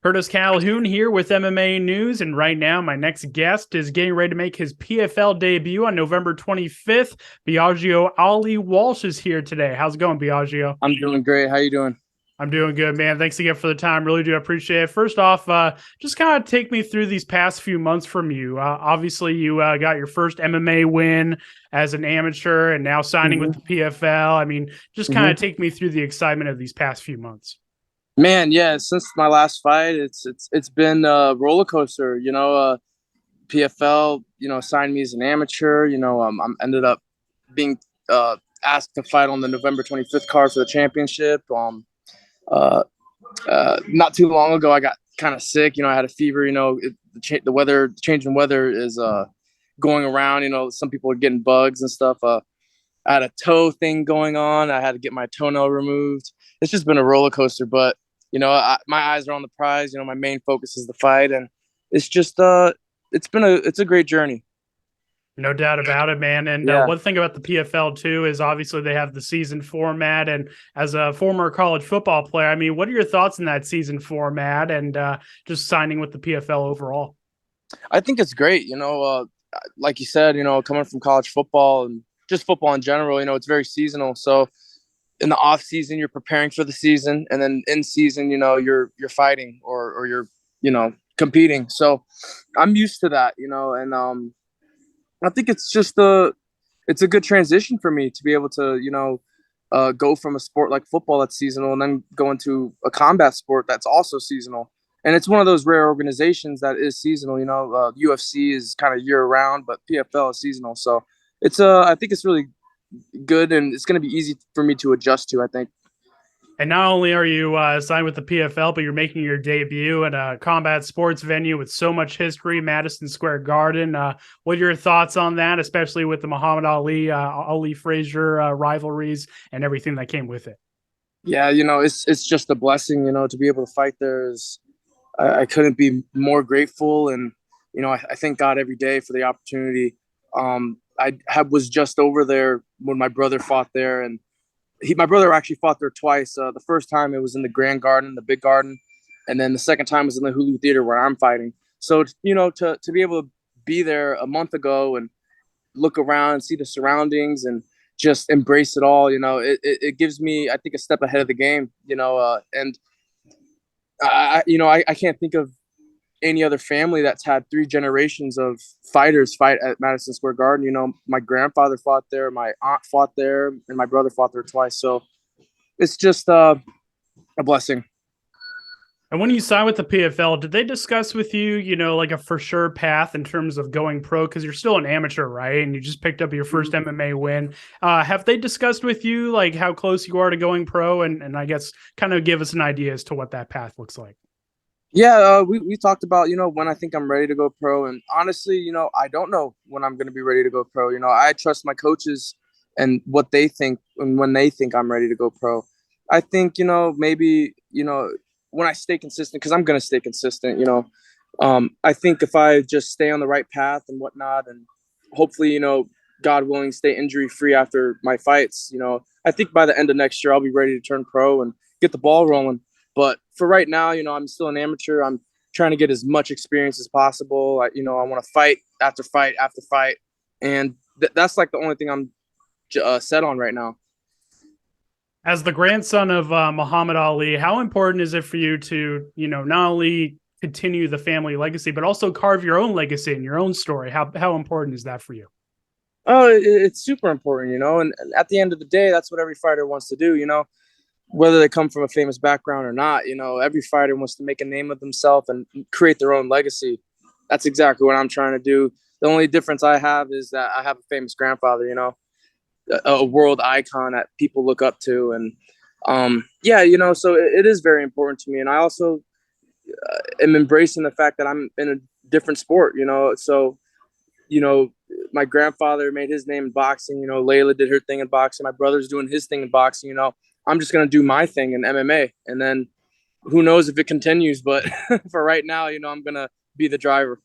Curtis Calhoun here with MMA News, and right now my next guest is getting ready to make his PFL debut on November 25th. Biaggio Ali Walsh is here today. How's it going, Biaggio? I'm doing great. How you doing? I'm doing good, man. Thanks again for the time. Really do appreciate it. First off, just kind of take me through these past few months from you. Obviously, you got your first MMA win as an amateur and now signing with the PFL. I mean, just kind of hmm take me through the excitement of these past few months. Man, yeah. Since my last fight, it's been a roller coaster. PFL, signed me as an amateur. I'm ended up being asked to fight on the November 25th card for the championship. Uh, Not too long ago, I got kind of sick. I had a fever. The change in weather is going around. Some people are getting bugs and stuff. I had a toe thing going on. I had to get my toenail removed. It's just been a roller coaster, but my eyes are on the prize. My main focus is the fight, and it's just it's a great journey. No doubt about it, man. And Yeah. one thing about the PFL too is obviously they have the season format. And as a former college football player, I mean, what are your thoughts on that season format and just signing with the PFL overall? I think it's great. Like you said, coming from college football and just football in general, it's very seasonal. So in the off season, you're preparing for the season, and then in season, you're fighting or you're competing. So I'm used to that, and I think it's a good transition for me to be able to go from a sport like football that's seasonal and then go into a combat sport that's also seasonal. And it's one of those rare organizations that is seasonal. UFC is kind of year round, but PFL is seasonal. So I think it's really good, and it's going to be easy for me to adjust to, I think. And not only are you signed with the PFL, but you're making your debut at a combat sports venue with so much history, Madison Square Garden. What are your thoughts on that, especially with the Muhammad Ali Frazier rivalries and everything that came with it? Yeah, it's just a blessing, to be able to fight there. I couldn't be more grateful, and I thank God every day for the opportunity. Was just over there when my brother fought there, and my brother actually fought there twice. The first time it was in the Grand Garden, the big garden, and then the second time was in the Hulu Theater where I'm fighting. So to be able to be there a month ago and look around and see the surroundings and just embrace it all, it gives me, I think, a step ahead of the game. And I can't think of any other family that's had three generations of fighters fight at Madison Square Garden. My grandfather fought there, my aunt fought there, and my brother fought there twice. So it's just a blessing. And when you signed with the PFL, did they discuss with you, like a for sure path in terms of going pro? Because you're still an amateur, right? And you just picked up your first MMA win. Have they discussed with you like how close you are to going pro? And I guess kind of give us an idea as to what that path looks like. Yeah, we talked about, when I think I'm ready to go pro. And honestly, I don't know when I'm going to be ready to go pro. I trust my coaches and what they think and when they think I'm ready to go pro. I think, maybe, when I stay consistent, because I'm going to stay consistent, I think if I just stay on the right path and whatnot, and hopefully, God willing, stay injury free after my fights, I think by the end of next year, I'll be ready to turn pro and get the ball rolling. But for right now, I'm still an amateur. I'm trying to get as much experience as possible. I want to fight after fight after fight. And that's like the only thing I'm set on right now. As the grandson of Muhammad Ali, how important is it for you to, not only continue the family legacy, but also carve your own legacy and your own story? How important is that for you? Oh, it's super important, and at the end of the day, that's what every fighter wants to do, whether they come from a famous background or not. Every fighter wants to make a name of themselves and create their own legacy. That's exactly what I'm trying to do. The only difference I have is that I have a famous grandfather, a world icon that people look up to. And yeah, so it is very important to me. And I also am embracing the fact that I'm in a different sport, so, my grandfather made his name in boxing, Layla did her thing in boxing. My brother's doing his thing in boxing, I'm just going to do my thing in MMA, and then who knows if it continues, but for right now, I'm going to be the driver.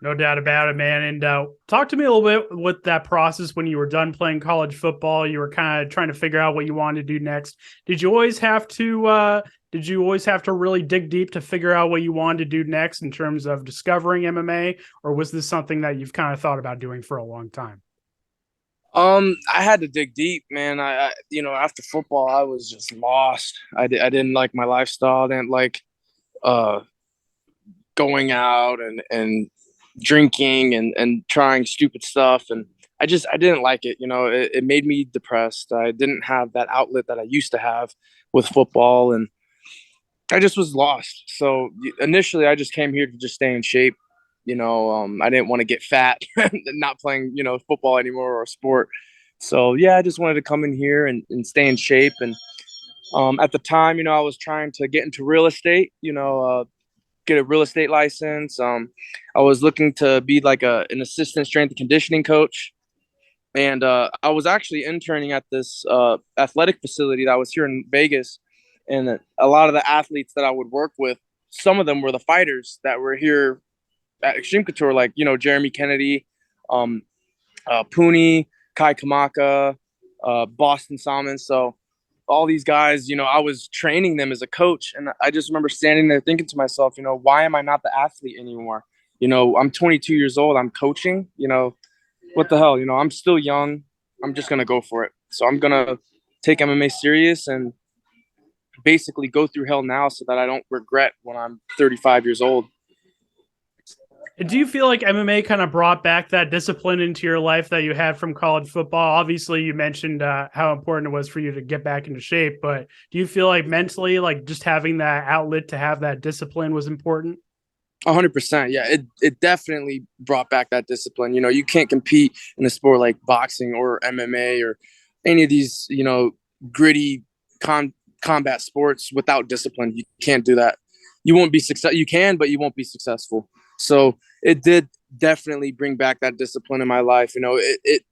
No doubt about it, man. And talk to me a little bit with that process when you were done playing college football. You were kind of trying to figure out what you wanted to do next. Did you always have to Did you always have to really dig deep to figure out what you wanted to do next in terms of discovering MMA, or was this something that you've kind of thought about doing for a long time? I had to dig deep, man. After football, I was just lost. I didn't like my lifestyle. I didn't like uh going out and drinking and trying stupid stuff, and I didn't like it. It made me depressed. I didn't have that outlet that I used to have with football, and I just was lost. So initially, I just came here to just stay in shape. I didn't want to get fat, not playing, football anymore or sport. So yeah, I just wanted to come in here and stay in shape. And at the time, I was trying to get into real estate. Get a real estate license. I was looking to be like an assistant strength and conditioning coach. And I was actually interning at this athletic facility that was here in Vegas. And a lot of the athletes that I would work with, some of them were the fighters that were here at Xtreme Couture, like, Jeremy Kennedy, um, Pooney, Kai Kamaka, Boston Salmon. So all these guys, I was training them as a coach. And I just remember standing there thinking to myself, why am I not the athlete anymore? I'm 22 years old. I'm coaching, what the hell, I'm still young. I'm just going to go for it. So I'm going to take MMA serious and basically go through hell now so that I don't regret when I'm 35 years old. Do you feel like MMA kind of brought back that discipline into your life that you had from college football? Obviously, you mentioned how important it was for you to get back into shape, but do you feel like mentally, like just having that outlet to have that discipline was important? 100%. Yeah, it definitely brought back that discipline. You can't compete in a sport like boxing or MMA or any of these, gritty combat sports without discipline. You can't do that. You won't be successful. You can, but you won't be successful. So it did definitely bring back that discipline in my life. It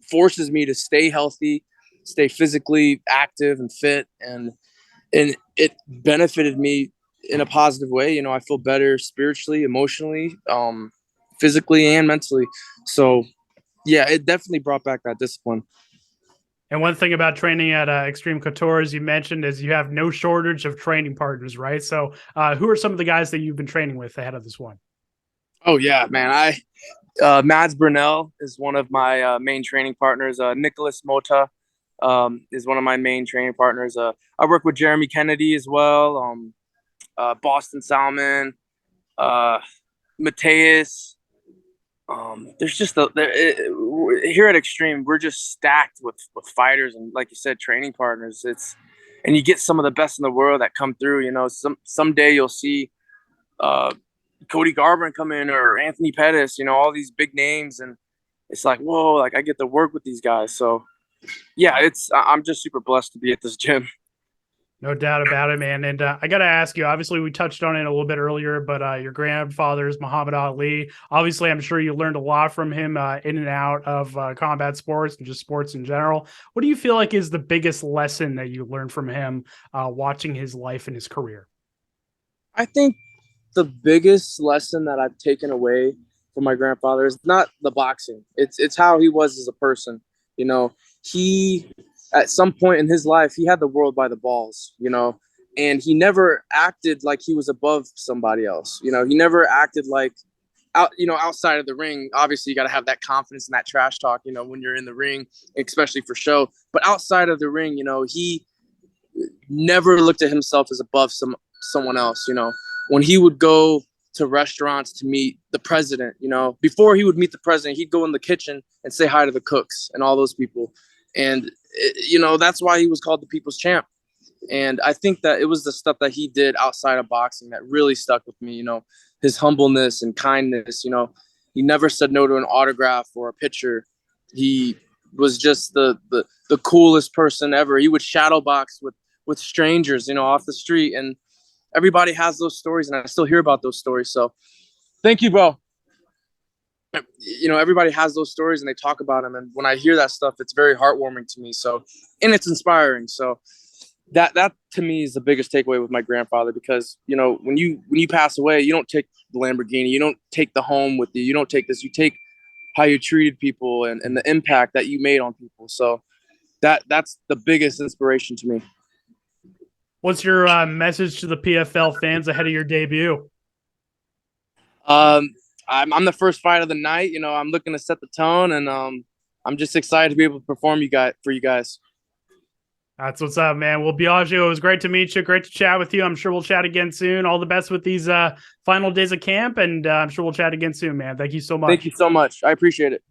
forces me to stay healthy, stay physically active and fit, and it benefited me in a positive way. I feel better spiritually, emotionally, physically, and mentally. So yeah, it definitely brought back that discipline. And one thing about training at Xtreme Couture, as you mentioned, is you have no shortage of training partners, right? So who are some of the guys that you've been training with ahead of this one? Oh yeah, man. Mads Brunel is one of my main training partners. Nicholas Mota is one of my main training partners. I work with Jeremy Kennedy as well. Boston Salmon, Mateus. There's just here at Xtreme, we're just stacked with fighters and, like you said, training partners. And you get some of the best in the world that come through. Someday you'll see Cody Garbrandt come in or Anthony Pettis. All these big names, and it's like, whoa, like I get to work with these guys. So yeah, I'm just super blessed to be at this gym. No doubt about it, man. And I got to ask you, obviously, we touched on it a little bit earlier, but your grandfather is Muhammad Ali. Obviously, I'm sure you learned a lot from him in and out of combat sports and just sports in general. What do you feel like is the biggest lesson that you learned from him watching his life and his career? I think the biggest lesson that I've taken away from my grandfather is not the boxing. It's how he was as a person. He at some point in his life he had the world by the balls, and he never acted like he was above somebody else. He never acted like outside of the ring. Obviously, you got to have that confidence and that trash talk, when you're in the ring, especially for show. But outside of the ring, he never looked at himself as above someone else. When he would go to restaurants to meet the president, before he would meet the president, he'd go in the kitchen and say hi to the cooks and all those people. And, that's why he was called the people's champ. And I think that it was the stuff that he did outside of boxing that really stuck with me, his humbleness and kindness. He never said no to an autograph or a picture. He was just the coolest person ever. He would shadow box with strangers, off the street. And everybody has those stories, and I still hear about those stories. So thank you, bro. Everybody has those stories and they talk about them. And when I hear that stuff, it's very heartwarming to me. So, and it's inspiring. So that to me is the biggest takeaway with my grandfather, because, when you pass away, you don't take the Lamborghini, you don't take the home with you. You don't take this, you take how you treated people and the impact that you made on people. So that's the biggest inspiration to me. What's your message to the PFL fans ahead of your debut? I'm the first fight of the night. You know, I'm looking to set the tone, and I'm just excited to be able to perform for you guys. That's what's up, man. Well, Biaggio, it was great to meet you. Great to chat with you. I'm sure we'll chat again soon. All the best with these final days of camp, and I'm sure we'll chat again soon, man. Thank you so much. Thank you so much. I appreciate it.